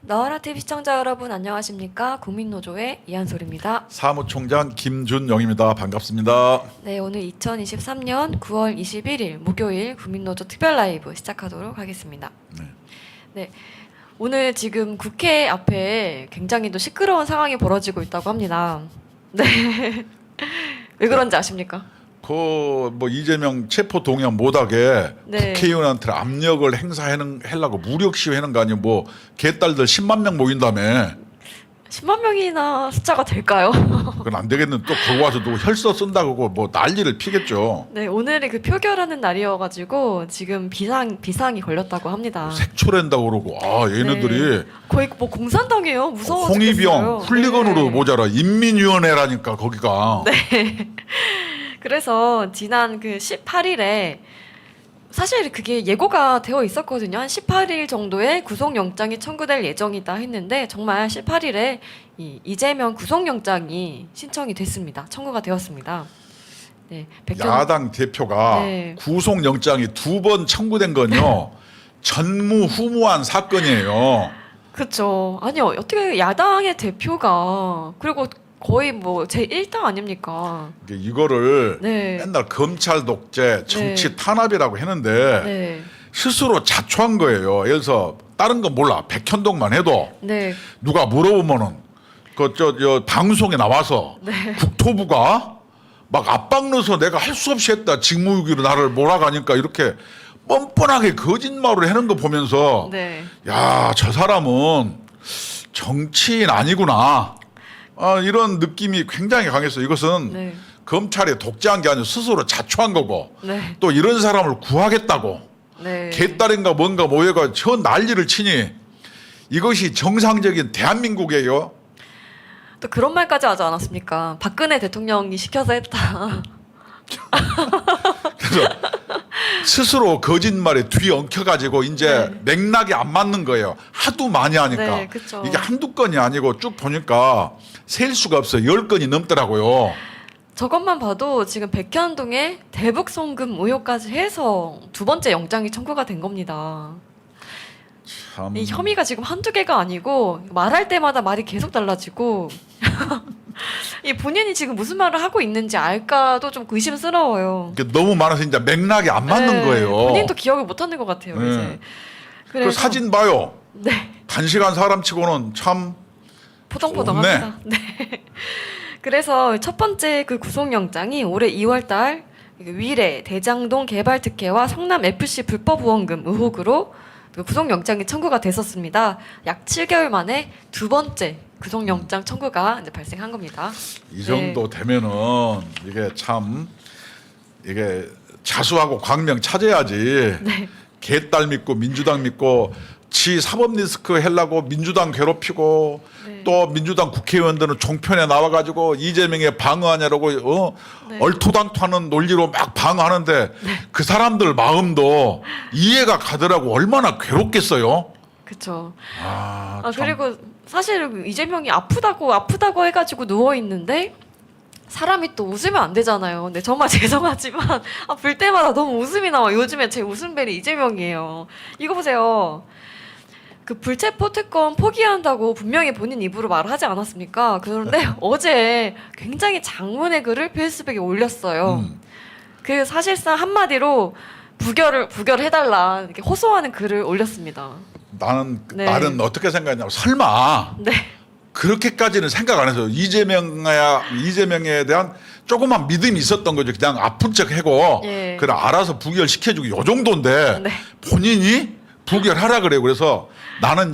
나와라 TV 시청자 여러분 안녕하십니까? 국민노조의 이한솔입니다. 사무총장 김준영입니다. 반갑습니다. 네, 오늘 2023년 9월 21일 목요일 국민노조 특별 라이브 시작하도록 하겠습니다. 네, 오늘 지금 국회 앞에 굉장히 또 시끄러운 상황이 벌어지고 있다고 합니다. 네, 왜 그런지 아십니까? 뭐 이재명 체포 동의안 못하게 네. 국회의원한테 압력을 행사하려고 무력 시위하는 거 아니면 뭐 개딸들 10만 명 모인다며. 10만 명이나 숫자가 될까요? 그건 안 되겠는 또 거기 와서 누구 혈서 쓴다고 뭐 난리를 피겠죠. 네, 오늘이 그 표결하는 날이어가지고 지금 비상이 걸렸다고 합니다. 색출한다고 그러고 얘네들이 네. 거의 뭐 공산당이에요. 무서워. 홍위병 훌리건으로 네. 모자라 인민위원회라니까 거기가. 네. 그래서 지난 그 18일에 사실 그게 예고가 되어 있었거든요. 한 18일 정도에 구속영장이 청구될 예정이다 했는데 정말 18일에 이재명 구속영장이 신청이 됐습니다. 청구가 되었습니다. 네, 야당 대표가 네. 구속영장이 2번 청구된 건요. 전무후무한 사건이에요. 그렇죠. 아니요. 어떻게 야당의 대표가 그리고 거의 뭐 제1당 아닙니까? 이거를 네. 맨날 검찰 독재, 정치 네. 탄압이라고 했는데 네. 스스로 자초한 거예요. 예를 들어서 다른 건 몰라. 백현동만 해도 네. 누가 물어보면은 저 방송에 나와서 네. 국토부가 막 압박 넣어서 내가 할 수 없이 했다. 직무유기로 나를 몰아가니까 이렇게 뻔뻔하게 거짓말을 하는 거 보면서 네. 야, 저 사람은 정치인 아니구나. 이런 느낌이 굉장히 강했어요. 이것은 네. 검찰이 독재한 게 아니라 스스로 자초한 거고 네. 또 이런 사람을 구하겠다고 네. 개딸인가 뭔가 모여가 저 난리를 치니 이것이 정상적인 대한민국이에요. 또 그런 말까지 하지 않았습니까? 박근혜 대통령이 시켜서 했다. 그래서 스스로 거짓말에 뒤 엉켜가지고 이제 네. 맥락이 안 맞는 거예요. 하도 많이 하니까. 네, 그쵸. 이게 한두 건이 아니고 쭉 보니까 셀 수가 없어요. 10건이 넘더라고요. 저것만 봐도 지금 백현동에 대북 송금 의혹까지 해서 두 번째 영장이 청구가 된 겁니다. 참. 이 혐의가 지금 한두 개가 아니고 말할 때마다 말이 계속 달라지고 이 본인이 지금 무슨 말을 하고 있는지 알까도 좀 의심스러워요. 이게 너무 많아서 이제 맥락이 안 맞는 네, 거예요. 본인도 기억을 못하는 것 같아요. 네. 이제. 그 그래서 사진 봐요. 네. 단식한 사람치고는 참 포동포동합니다. 네. 그래서 첫 번째 그 구속영장이 올해 2월달 위례 대장동 개발특혜와 성남 FC 불법 후원금 의혹으로 그 구속영장이 청구가 됐었습니다. 약 7개월 만에 두 번째 구속영장 청구가 이제 발생한 겁니다. 이 정도 되면은 이게 참 이게 자수하고 광명 찾아야지. 네. 개딸 믿고 민주당 믿고 지 사법 리스크 하려고 민주당 괴롭히고 네. 또 민주당 국회의원들은 종편에 나와가지고 이재명에 방어하냐고 네. 얼토당토하는 논리로 막 방어하는데 그 사람들 마음도 이해가 가더라고. 얼마나 괴롭겠어요. 그렇죠. 참. 그리고 사실 이재명이 아프다고 해가지고 누워 있는데 사람이 또 웃으면 안 되잖아요. 근데 정말 죄송하지만 볼 때마다 너무 웃음이 나와. 요즘에 제 웃음벨이 이재명이에요. 이거 보세요. 그 불체포 특권 포기한다고 분명히 본인 입으로 말을 하지 않았습니까? 그런데 어제 굉장히 장문의 글을 페이스북에 올렸어요. 그 사실상 한마디로 부결해달라 이렇게 호소하는 글을 올렸습니다. 나는 네. 어떻게 생각했냐면 설마 네. 그렇게까지는 생각 안 했어요. 이재명에 대한 조그만 믿음이 있었던 거죠. 그냥 아픈 척 하고 예. 그래 알아서 부결시켜주고 요 정도인데 네. 본인이 부결하라 그래요. 그래서 나는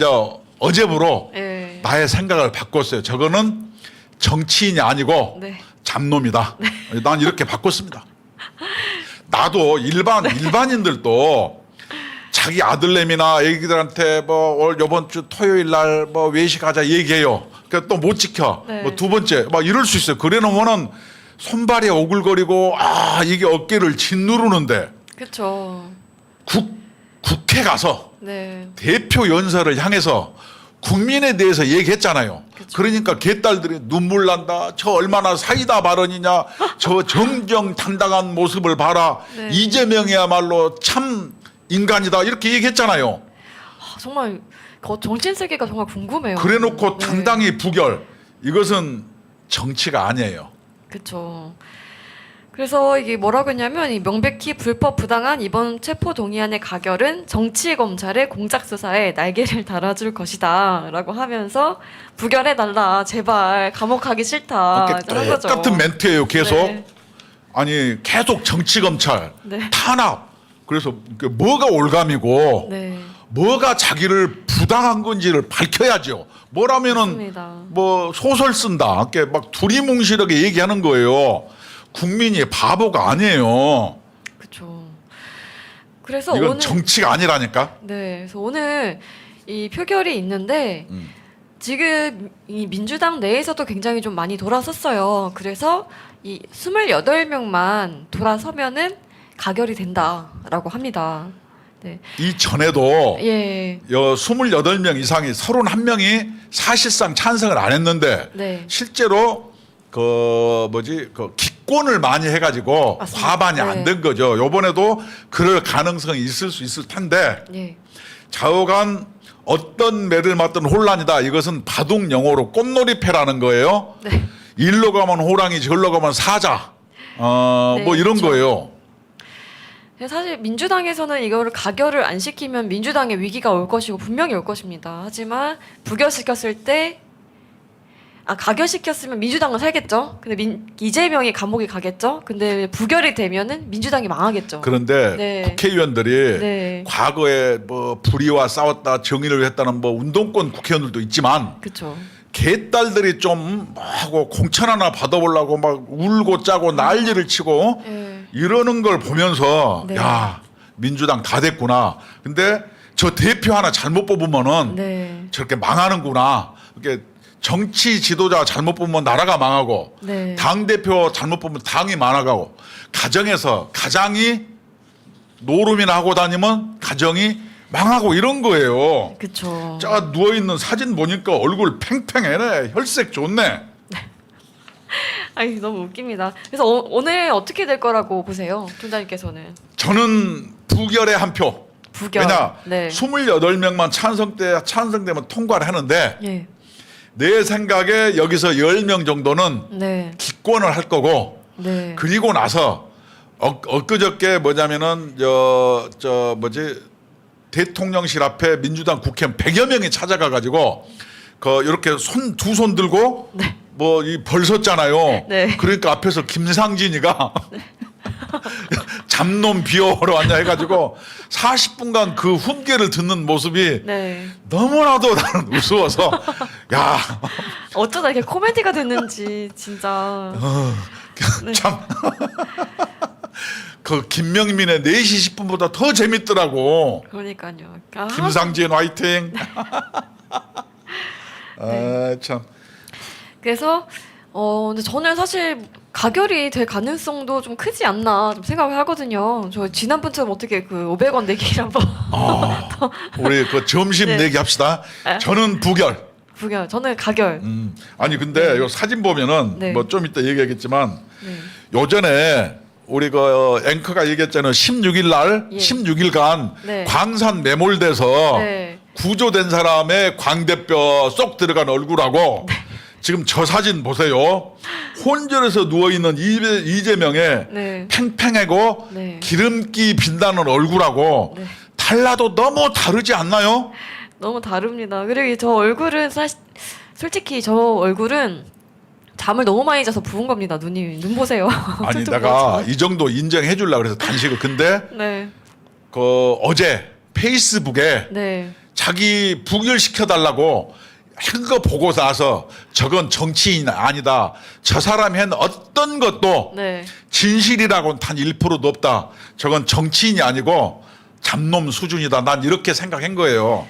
어제부로 예. 나의 생각을 바꿨어요. 저거는 정치인이 아니고 네. 잡놈이다. 난 이렇게 바꿨습니다. 나도 일반인들도 자기 아들내미나 애기들한테 뭐 요번 주 토요일 날 뭐 외식하자 얘기해요. 그러니까 또 못 지켜. 네. 뭐 두 번째 막 이럴 수 있어요. 그래 놓으면은 손발이 오글거리고 이게 어깨를 짓누르는데 그렇죠. 국회 가서 네. 대표 연설을 향해서 국민에 대해서 얘기했잖아요. 그쵸. 그러니까 개딸들이 눈물 난다. 저 얼마나 사이다 발언이냐. 저 정정당당한 모습을 봐라. 네. 이재명이야말로 참 인간이다. 이렇게 얘기했잖아요. 정말 정신 세계가 정말 궁금해요. 그래놓고 네. 당당히 부결. 이것은 정치가 아니에요. 그렇죠. 그래서 이게 뭐라고 했냐면 이 명백히 불법 부당한 이번 체포 동의안의 가결은 정치 검찰의 공작 수사에 날개를 달아줄 것이다라고 하면서 부결해 달라 제발 감옥 가기 싫다 이제 한 거죠. 똑같은 멘트예요. 계속. 네. 아니 계속 정치 검찰 네. 탄압. 그래서 뭐가 올감이고 네. 뭐가 자기를 부당한 건지를 밝혀야죠. 뭐라면은 맞습니다. 뭐 소설 쓴다. 이렇게 막 두리뭉실하게 얘기하는 거예요. 국민이 바보가 아니에요. 그렇죠. 그래서 이건 오늘 정치가 아니라니까. 네, 그래서 오늘 이 표결이 있는데 지금 이 민주당 내에서도 굉장히 좀 많이 돌아섰어요. 그래서 이 28명만 돌아서면은 가결이 된다라고 합니다. 네. 이 전에도 예. 28명 이상이 31명이 사실상 찬성을 안 했는데 네. 실제로 그 기권을 많이 해가지고 맞습니다. 과반이 네. 안 된 거죠. 요번에도 그럴 가능성이 있을 수 있을 텐데 예. 좌우간 어떤 매를 맞든 혼란이다. 이것은 바둑 용어로 꽃놀이패라는 거예요. 네. 일로 가면 호랑이, 절로 가면 사자. 네, 뭐 이런 그렇죠. 거예요. 사실 민주당에서는 이거를 가결을 안 시키면 민주당의 위기가 올 것이고 분명히 올 것입니다. 하지만 부결시켰을 때 가결시켰으면 민주당은 살겠죠. 근데 이재명이 감옥에 가겠죠. 근데 부결이 되면은 민주당이 망하겠죠. 그런데 네. 국회의원들이 네. 과거에 뭐 불의와 싸웠다 정의를 했다는 뭐 운동권 국회의원들도 있지만 그렇죠. 개딸들이 좀 하고 공천 하나 받아보려고 막 울고 짜고 난리를 치고 예. 이러는 걸 보면서 네. 야 민주당 다 됐구나. 근데 저 대표 하나 잘못 뽑으면은 네. 저렇게 망하는구나. 이렇게 정치 지도자 잘못 뽑으면 나라가 망하고 네. 당 대표 잘못 뽑으면 당이 망하고 가정에서 가장이 노름이나 하고 다니면 가정이 망하고 이런 거예요. 그렇죠. 자 누워 있는 사진 보니까 얼굴 팽팽해네. 혈색 좋네. 아니 너무 웃깁니다. 그래서 오늘 어떻게 될 거라고 보세요, 총장님께서는? 저는 부결의 한 표. 부결. 왜냐 네. 28명만 찬성되면 통과를 하는데 예. 내 생각에 여기서 10명 정도는 네. 기권을 할 거고 네. 그리고 나서 엊그저께 뭐냐면은 대통령실 앞에 민주당 국회의원 100여 명이 찾아가 가지고 이렇게 두 손 들고 네. 뭐 이 벌 섰잖아요. 네. 그러니까 앞에서 김상진이가 잡놈 비호로 왔냐 해가지고 40분간 그 훈계를 듣는 모습이 네. 너무나도 나는 우스워서 야 어쩌다 이렇게 코미디가 됐는지 진짜. 네. 참. 그 김명민의 4시 10분보다 더 재밌더라고. 그러니까요. 김상진 화이팅. 네. 참. 그래서 근데 저는 사실 가결이 될 가능성도 좀 크지 않나 좀 생각을 하거든요. 저 지난번처럼 어떻게 그 500원 내기를 한번 우리 그 점심 네. 내기 합시다. 네. 저는 부결. 부결. 저는 가결. 아니 근데 요 사진 보면은 네. 뭐 좀 이따 얘기하겠지만 네. 요전에 우리 그 앵커가 얘기했잖아요. 16일 날 예. 16일간 네. 광산 매몰돼서 네. 구조된 사람의 광대뼈 쏙 들어간 얼굴하고 지금 저 사진 보세요. 혼절해서 누워있는 이재명의 네. 팽팽하고 네. 기름기 빛나는 얼굴하고 네. 달라도 너무 다르지 않나요? 너무 다릅니다. 그리고 저 얼굴은 솔직히 저 얼굴은 잠을 너무 많이 자서 부은 겁니다. 눈 보세요. 아니 뚝뚝 내가 부었지만. 이 정도 인정해 주려고 그래서 단식을. 근데 네. 어제 페이스북에 네. 자기 부결시켜 달라고 한 거 보고 나서 저건 정치인 아니다. 저 사람이 한 어떤 것도 네. 진실이라고는 단 1%도 없다. 저건 정치인이 아니고 잡놈 수준이다. 난 이렇게 생각한 거예요.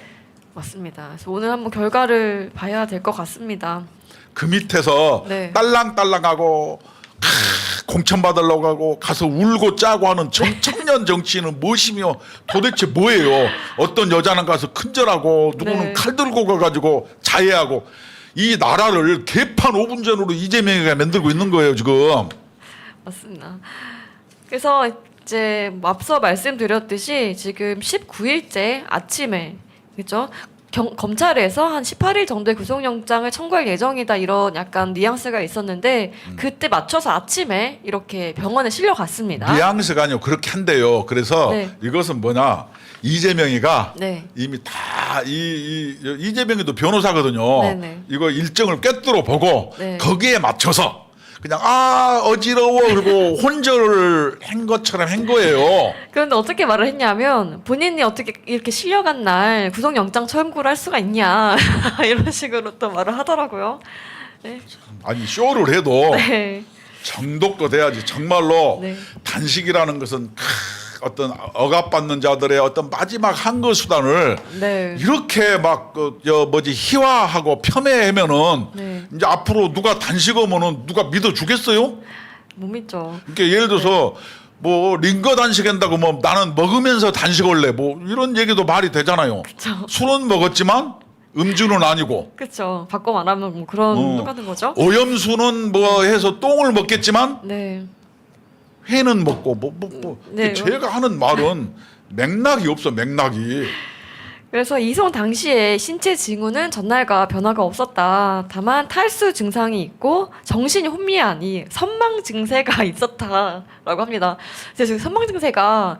맞습니다. 그래서 오늘 한번 결과를 봐야 될 것 같습니다. 그 밑에서 네. 딸랑딸랑하고 공천 받으려고 가고 가서 울고 짜고 하는 청년 정치인은 무엇이며 도대체 뭐예요? 어떤 여자는 가서 큰절하고 누구는 네. 칼 들고 가가지고 자해하고 이 나라를 개판 5분 전으로 이재명이가 만들고 있는 거예요 지금. 맞습니다. 그래서 이제 앞서 말씀드렸듯이 지금 19일째 아침에 그죠? 검찰에서 한 18일 정도의 구속영장을 청구할 예정이다 이런 약간 뉘앙스가 있었는데 그때 맞춰서 아침에 이렇게 병원에 실려갔습니다. 뉘앙스가 아니고 그렇게 한대요. 그래서 네. 이것은 뭐냐 이재명이가 네. 이미 다 이재명이도 변호사거든요. 네네. 이거 일정을 꿰뚫어 보고 네. 거기에 맞춰서 그냥 어지러워 그리고 혼절을 한 것처럼 한 거예요. 그런데 어떻게 말을 했냐면 본인이 어떻게 이렇게 실려간 날 구속영장 청구를 할 수가 있냐 이런 식으로 또 말을 하더라고요. 네. 아니 쇼를 해도 네. 정독도 돼야지. 정말로 네. 단식이라는 것은 어떤 억압받는 자들의 어떤 마지막 항거 수단을 네. 이렇게 막 희화하고 폄훼하면은 네. 이제 앞으로 누가 단식하면은 누가 믿어주겠어요? 못 믿죠. 그러니까 예를 들어서 뭐 링거 단식한다고 뭐 나는 먹으면서 단식할래 뭐 이런 얘기도 말이 되잖아요. 그쵸. 술은 먹었지만 음주는 아니고 그렇죠. 바꿔 말하면 뭐 그런 똑같은 거죠. 오염수는 뭐 해서 똥을 먹겠지만 네. 회는 먹고 네. 제가 하는 말은 맥락이 없어 맥락이. 그래서 이송 당시에 신체 징후는 전날과 변화가 없었다. 다만 탈수 증상이 있고 정신이 혼미하니 선망 증세가 있었다라고 합니다. 그래서 선망 증세가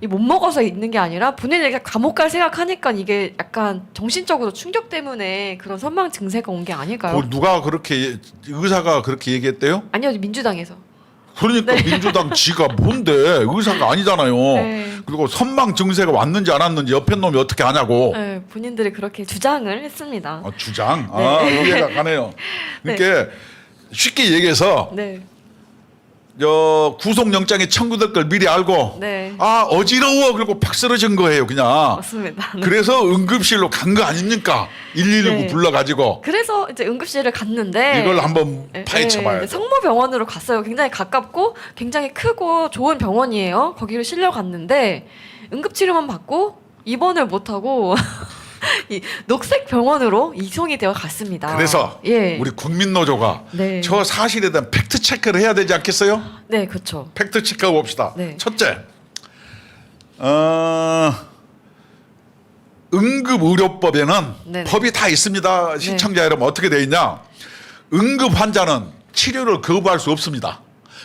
못 먹어서 있는 게 아니라 본인이 감옥 갈 생각하니까 이게 약간 정신적으로 충격 때문에 그런 선망 증세가 온 게 아닐까요? 누가 그렇게 의사가 그렇게 얘기했대요? 아니요, 민주당에서. 그러니까 민주당 지가 뭔데 의사가 아니잖아요. 네. 그리고 선망 증세가 왔는지 안 왔는지 옆에 놈이 어떻게 아냐고. 네, 본인들이 그렇게 주장을 했습니다. 주장? 네. 이해가 가네요. 그러니까 쉽게 얘기해서 네, 구속영장이 청구될 걸 미리 알고 네, 어지러워 그리고 팍 쓰러진 거예요 그냥. 맞습니다. 네. 그래서 응급실로 간 거 아닙니까? 119 네. 불러가지고 그래서 이제 응급실을 갔는데 이걸 한번 네, 파헤쳐봐야 네, 돼. 성모병원으로 갔어요. 굉장히 가깝고 굉장히 크고 좋은 병원이에요. 거기를 실려갔는데 응급치료만 받고 입원을 못하고 이 녹색 병원으로 이송이 되어 갔습니다. 그래서 예, 우리 국민노조가 네, 저 사실에 대한 팩트 체크를 해야 되지 않겠어요? 네, 그렇죠. 팩트 체크해 봅시다. 네. 첫째, 응급의료법에는 네네. 법이 다 있습니다. 시청자 여러분 어떻게 돼 있냐? 응급 환자는 치료를 거부할 수 없습니다.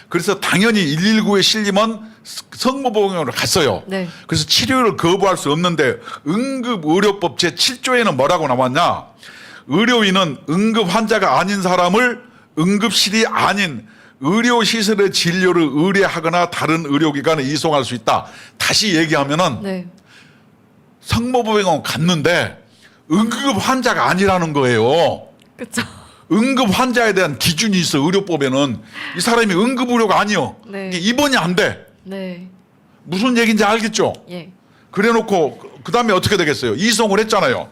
그래서 당연히 119에 실리면 성모병원으로 갔어요. 네. 그래서 치료를 거부할 수 없는데 응급의료법 제7조에는 뭐라고 나왔냐? 의료인은 응급 환자가 아닌 사람을 응급실이 아닌 의료시설의 진료를 의뢰하거나 다른 의료기관에 이송할 수 있다. 다시 얘기하면은 네, 성모병원 갔는데 응급 환자가 아니라는 거예요. 그렇죠. 응급 환자에 대한 기준이 있어. 의료법에는 이 사람이 응급의료가 아니요. 네. 입원이 안 돼. 네, 무슨 얘기인지 알겠죠? 예, 그래놓고 그 다음에 어떻게 되겠어요? 이송을 했잖아요.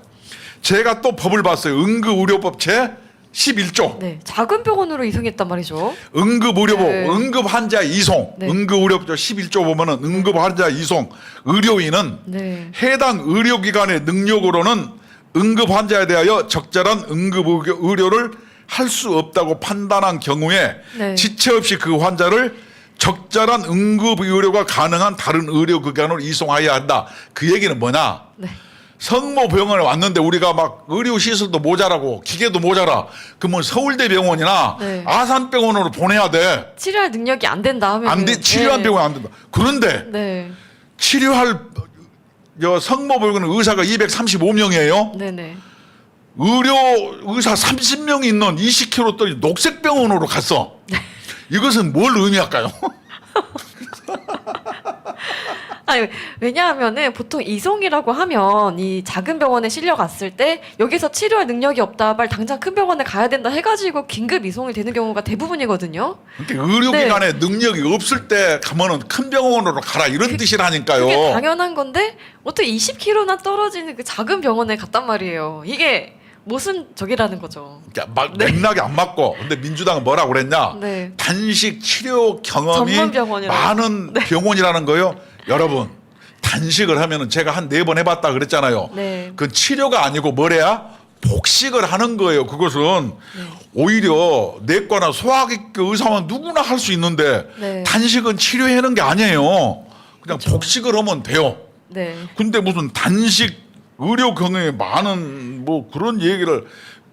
제가 또 법을 봤어요. 응급의료법 제 11조. 네, 작은 병원으로 이송했단 말이죠. 응급의료법, 네. 응급환자 이송. 네. 응급의료법 11조 보면은 응급환자 이송. 의료인은 네, 해당 의료기관의 능력으로는 응급환자에 대하여 적절한 응급의료를 할 수 없다고 판단한 경우에 네. 지체 없이 그 환자를 적절한 응급의료가 가능한 다른 의료기관으로 이송하여야 한다. 그 얘기는 뭐냐? 네, 성모병원에 왔는데 우리가 막 의료시설도 모자라고 기계도 모자라. 그러면 서울대병원이나 네. 아산병원으로 보내야 돼. 치료할 능력이 안 된다 하면 안 돼. 치료한 병원 안 된다. 그런데 네, 치료할 성모병원은 의사가 235명이에요. 네, 네. 의사 30명이 있는 20km 떨어진 녹색병원으로 갔어. 이것은 뭘 의미할까요? 아니, 왜냐하면은 보통 이송이라고 하면 이 작은 병원에 실려갔을 때 여기서 치료할 능력이 없다, 빨리 당장 큰 병원에 가야 된다 해가지고 긴급 이송이 되는 경우가 대부분이거든요. 그러니까 의료기관에 능력이 없을 때 가면은 큰 병원으로 가라 이런 뜻이라니까요. 그게 당연한 건데 어떻게 20km나 떨어지는 그 작은 병원에 갔단 말이에요. 이게 모순적이라는 거죠. 그러니까 막 맥락이 안 맞고. 근데 민주당은 뭐라고 그랬냐? 네. 단식 치료 경험이 전문 병원이라고. 많은 병원이라는 거요. 여러분 단식을 하면은 제가 한 4번 해봤다 그랬잖아요. 네. 그 치료가 아니고 뭐래야? 복식을 하는 거예요. 그것은 오히려 내과나 소화기 의사만 누구나 할 수 있는데 네. 단식은 치료하는 게 아니에요. 그냥 그렇죠. 복식을 하면 돼요. 네. 근데 무슨 단식 의료 경험이 많은 뭐 그런 얘기를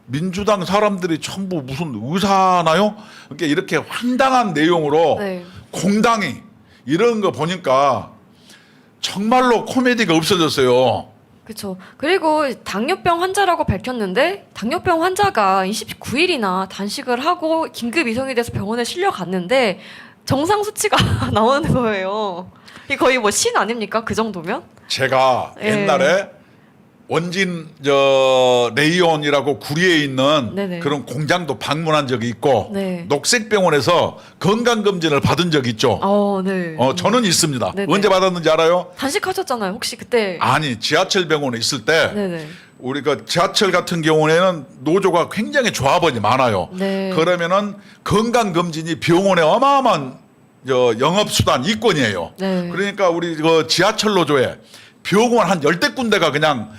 민주당 사람들이 전부 무슨 의사나요? 그러니까 이렇게 황당한 내용으로 네. 공당이 이런 거 보니까 정말로 코미디가 없어졌어요. 그렇죠. 그리고 당뇨병 환자라고 밝혔는데 당뇨병 환자가 29일이나 단식을 하고 긴급 이송이 돼서 병원에 실려갔는데 정상 수치가 나오는 거예요. 이 거의 뭐 신 아닙니까? 그 정도면? 제가 예. 옛날에 원진 레이온이라고 구리에 있는 네네. 그런 공장도 방문한 적이 있고 네. 녹색병원에서 건강검진을 받은 적이 있죠. 네. 저는 있습니다. 네네. 언제 받았는지 알아요? 단식하셨잖아요. 혹시 그때? 아니 지하철 병원에 있을 때 네네. 우리가 지하철 같은 경우에는 노조가 굉장히 조합원이 많아요. 네. 그러면은 건강검진이 병원에 어마어마한 영업수단 이권이에요. 네. 그러니까 우리 그 지하철 노조에 병원 한 10대 군데가 그냥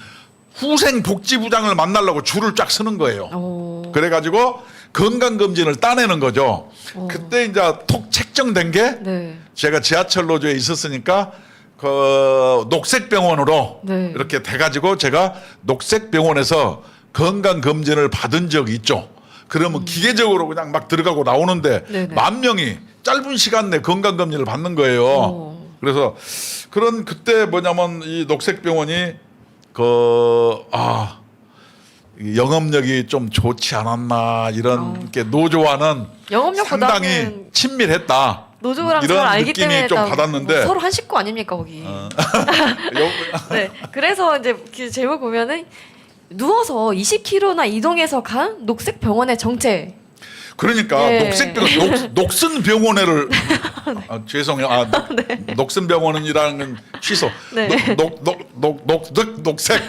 후생복지부장을 만나려고 줄을 쫙 서는 거예요. 그래가지고 건강검진을 따내는 거죠. 그때 이제 톡 책정된 게 네. 제가 지하철 노조에 있었으니까 그 녹색병원으로 네. 이렇게 돼가지고 제가 녹색병원에서 건강검진을 받은 적이 있죠. 그러면 기계적으로 그냥 막 들어가고 나오는데 네네. 10,000명이 짧은 시간 내에 건강검진을 받는 거예요. 그래서 그런 그때 뭐냐면 이 녹색병원이 이 영업력이 좀 좋지 않았나 이런 게 노조와는 영업력보다는 상당히 친밀했다. 노조랑 이런 잘 알기 느낌이 때문에 좀 다 받았는데 뭐 서로 한 식구 아닙니까 거기. 네. 그래서 이제 그 제목 보면은 누워서 20km나 이동해서 간 녹색 병원의 정체. 그러니까 네. 녹색병원 녹슨 병원에를 죄송해요. 녹슨 병원이라는 건 취소. 네. 녹색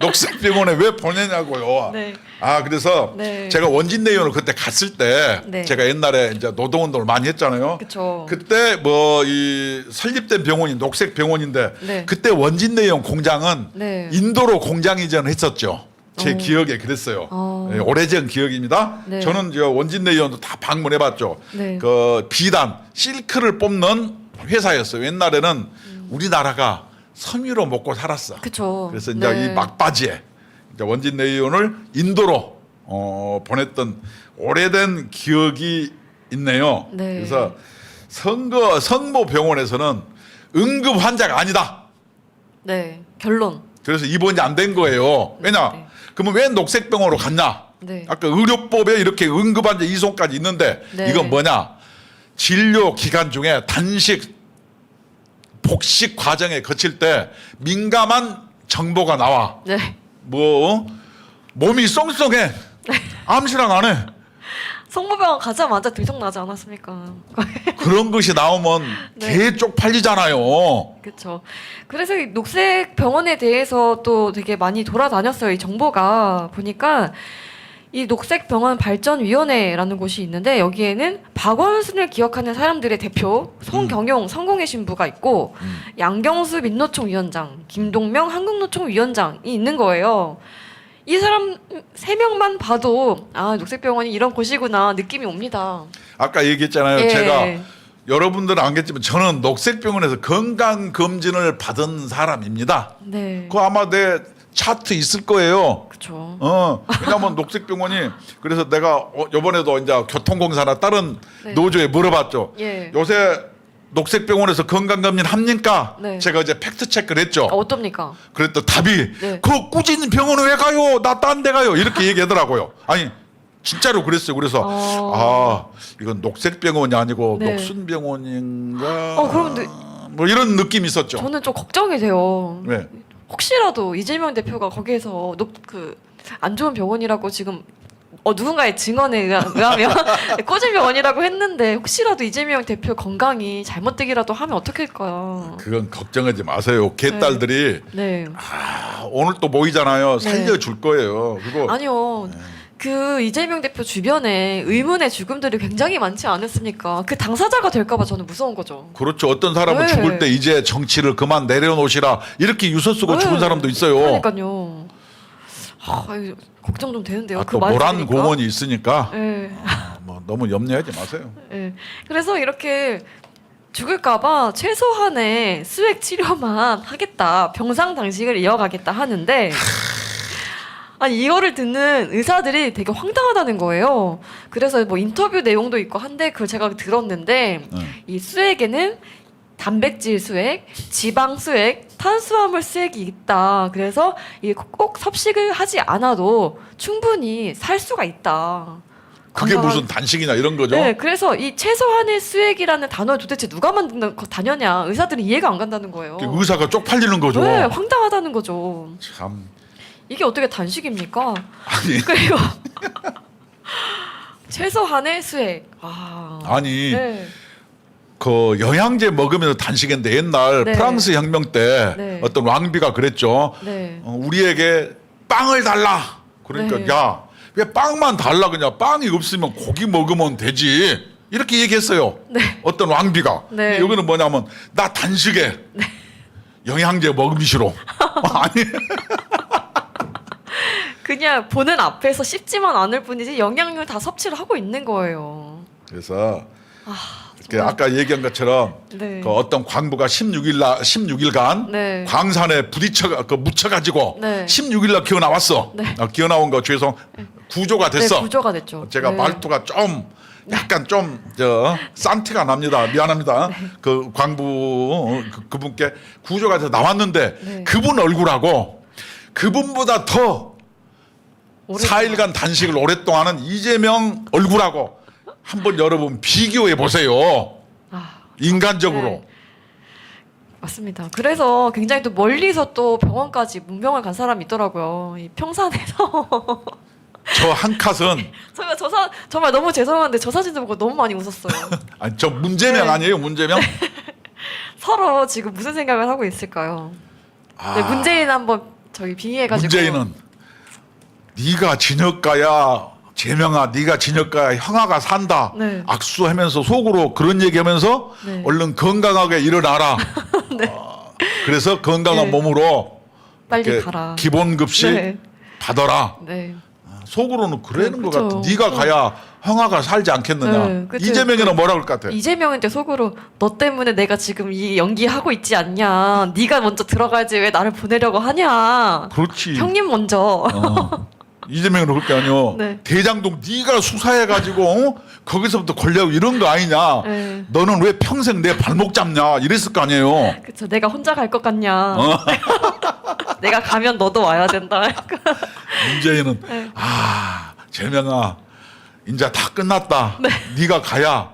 녹색 병원에 왜 보내냐고요. 네. 그래서 네. 제가 원진대의원을 그때 갔을 때 네. 제가 옛날에 이제 노동운동을 많이 했잖아요. 그쵸. 그때 뭐 이 설립된 병원이 녹색 병원인데 네. 그때 원진대의원 공장은 네. 인도로 공장 이전을 했었죠. 제 기억에 그랬어요. 네, 오래전 기억입니다. 네. 저는 저 원진대의원도 다 방문해봤죠. 네. 그 비단 실크를 뽑는 회사였어요. 옛날에는 우리나라가 섬유로 먹고 살았어. 그쵸. 그래서 이제 네. 이 막바지에 이제 원진대의원을 인도로 보냈던 오래된 기억이 있네요. 네. 그래서 성모병원에서는 응급 환자가 아니다. 네. 결론. 그래서 입원이 안 된 거예요. 왜냐? 네. 그러면 왜 녹색병원으로 갔냐? 네. 아까 의료법에 이렇게 응급환자 이송까지 있는데 네. 이건 뭐냐? 진료 기간 중에 단식, 복식 과정에 거칠 때 민감한 정보가 나와. 네. 뭐 몸이 썽썽해. 암시랑 안 해. 성모병원 가자마자 들통나지 않았습니까? 그런 것이 나오면 네. 개 쪽팔리잖아요. 그렇죠. 그래서 이 녹색 병원에 대해서 또 되게 많이 돌아다녔어요. 이 정보가 보니까 이 녹색 병원 발전위원회라는 곳이 있는데 여기에는 박원순을 기억하는 사람들의 대표 송경용 성공회 신부가 있고 양경수 민노총 위원장, 김동명 한국노총 위원장이 있는 거예요. 이 사람 3명만 봐도 녹색병원이 이런 곳이구나 느낌이 옵니다. 아까 얘기했잖아요. 예. 제가 여러분들은 안겠지만 저는 녹색병원에서 건강검진을 받은 사람입니다. 네. 그거 아마 내 차트 있을 거예요. 그렇죠. 왜냐면 녹색병원이 그래서 내가 이번에도 이제 교통공사나 다른 네. 노조에 물어봤죠. 예. 요새 녹색병원에서 건강검진 합니까? 네. 제가 이제 팩트 체크를 했죠. 어떻습니까? 그랬더니 답이 네. 그 꾸짖는 병원에 왜 가요? 나 딴 데 가요. 이렇게 얘기하더라고요. 아니 진짜로 그랬어요. 그래서 이건 녹색병원이 아니고 네. 녹순병원인가? 그럼 뭐 이런 느낌이 있었죠. 저는 좀 걱정이 돼요. 왜? 혹시라도 이재명 대표가 거기에서 안 좋은 병원이라고 지금 누군가의 증언에 의하면 꼬진 병원이라고 했는데 혹시라도 이재명 대표 건강이 잘못되기라도 하면 어떡할까요? 그건 걱정하지 마세요. 개딸들이 네. 오늘 또 모이잖아요. 살려줄 거예요. 그리고 아니요. 그 이재명 대표 주변에 의문의 죽음들이 굉장히 많지 않았습니까? 그 당사자가 될까봐 저는 무서운 거죠. 그렇죠. 어떤 사람은 네. 죽을 때 이제 정치를 그만 내려놓으시라 이렇게 유서 쓰고 죽은 사람도 있어요. 그러니까요. 아유, 걱정 좀 되는데요. 그 또 말 모란 들으니까. 공원이 있으니까 네. 뭐 너무 염려하지 마세요. 네. 그래서 이렇게 죽을까봐 최소한의 수액 치료만 하겠다. 병상 당직을 이어가겠다 하는데 아니 이거를 듣는 의사들이 되게 황당하다는 거예요. 그래서 뭐 인터뷰 내용도 있고 한데 그걸 제가 들었는데 이 수액에는 단백질 수액, 지방 수액, 탄수화물 수액이 있다. 그래서 이게 꼭 섭식을 하지 않아도 충분히 살 수가 있다. 그게 건강한- 무슨 단식이냐 이런 거죠. 네, 그래서 이 최소한의 수액이라는 단어를 도대체 누가 만든 단어냐 의사들이 이해가 안 간다는 거예요. 의사가 쪽팔리는 거죠. 네, 황당하다는 거죠. 참 이게 어떻게 단식입니까? 아니 그리고 최소한의 수액. 아니 네. 그 영양제 먹으면서 단식인데 옛날 네. 프랑스 혁명 때 네. 어떤 왕비가 그랬죠. 네. 우리에게 빵을 달라. 그러니까 네. 야, 왜 빵만 달라 그냥 빵이 없으면 고기 먹으면 되지. 이렇게 얘기했어요. 어떤 왕비가. 네. 여기는 뭐냐면 나 단식에 영양제 먹기 싫어. 아니 그냥 보는 앞에서 씹지만 않을 뿐이지 영양을 다 섭취를 하고 있는 거예요. 그래서 이렇게 정말. 아까 얘기한 것처럼 네. 그 어떤 광부가 16일간 네. 광산에 묻혀가지고 네. 16일날 기어 나왔어. 네. 기어 나온 거 죄송 구조가 됐어. 네, 구조가 됐죠. 제가 네. 말투가 좀 약간 좀 싼티가 납니다. 미안합니다. 네. 그 광부 그분께 구조가 돼서 나왔는데 네. 그분 얼굴하고 그분보다 더 오랫동안. 4일간 단식을 오랫동안 하는 이재명 얼굴하고 한번 여러분 비교해 보세요. 인간적으로. 네. 맞습니다. 그래서 굉장히 또 멀리서 또 병원까지 문병을 간 사람이 있더라고요. 이 평산에서. 저 한 컷은 제가 정말 너무 죄송한데 저 사진도 보고 너무 많이 웃었어요. 아니 저 문제명 네. 아니에요? 문제명? 서로 지금 무슨 생각을 하고 있을까요? 아, 네, 문재인 한번 저기 빙의해가지고. 문재인은 네가 진역가야 재명아 네가 진역가야 형아가 산다. 네. 악수하면서 속으로 그런 얘기하면서 네. 얼른 건강하게 일어나라. 그래서 건강한 네. 몸으로 빨리 이렇게 가라. 기본급식 네. 받아라. 네. 속으로는 그러는 네, 것 같아. 그쵸. 네가 가야 형아가 살지 않겠느냐. 네, 그쵸. 이재명이는 뭐라 그럴 것 같아. 이재명한테 속으로 너 때문에 내가 지금 이 연기하고 있지 않냐. 네가 먼저 들어가야지 왜 나를 보내려고 하냐. 그렇지. 형님 먼저. 이재명은 그럴 게 아니요. 네. 대장동 네가 수사해가지고 거기서부터 권리하고 이런 거 아니냐. 네. 너는 왜 평생 내 발목 잡냐 이랬을 거 아니에요. 그쵸. 내가 혼자 갈 것 같냐. 내가 가면 너도 와야 된다. 문재인은 네. 재명아 이제 다 끝났다. 네가 가야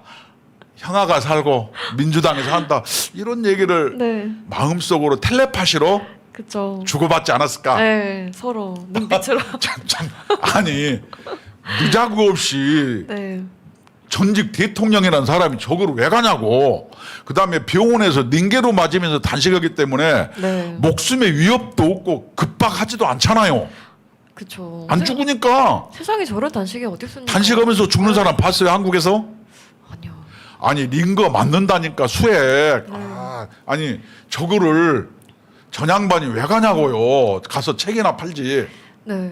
형아가 살고 민주당에서 한다. 이런 얘기를 네. 마음속으로 텔레파시로 그쵸. 주고받지 않았을까. 네. 서로 눈빛으로. 참 아니 무자구 없이 네. 전직 대통령이라는 사람이 저거를 왜 가냐고. 그다음에 병원에서 닌게로 맞으면서 단식하기 때문에 네. 목숨의 위협도 없고 급박하지도 않잖아요. 그쵸. 안 죽으니까. 세상에 저런 단식이 어디 있습니까? 단식하면서 죽는 사람 봤어요 한국에서? 아니요. 아니 링거 맞는다니까 수액. 아니 저거를 전양반이 왜 가냐고요. 가서 책이나 팔지. 네.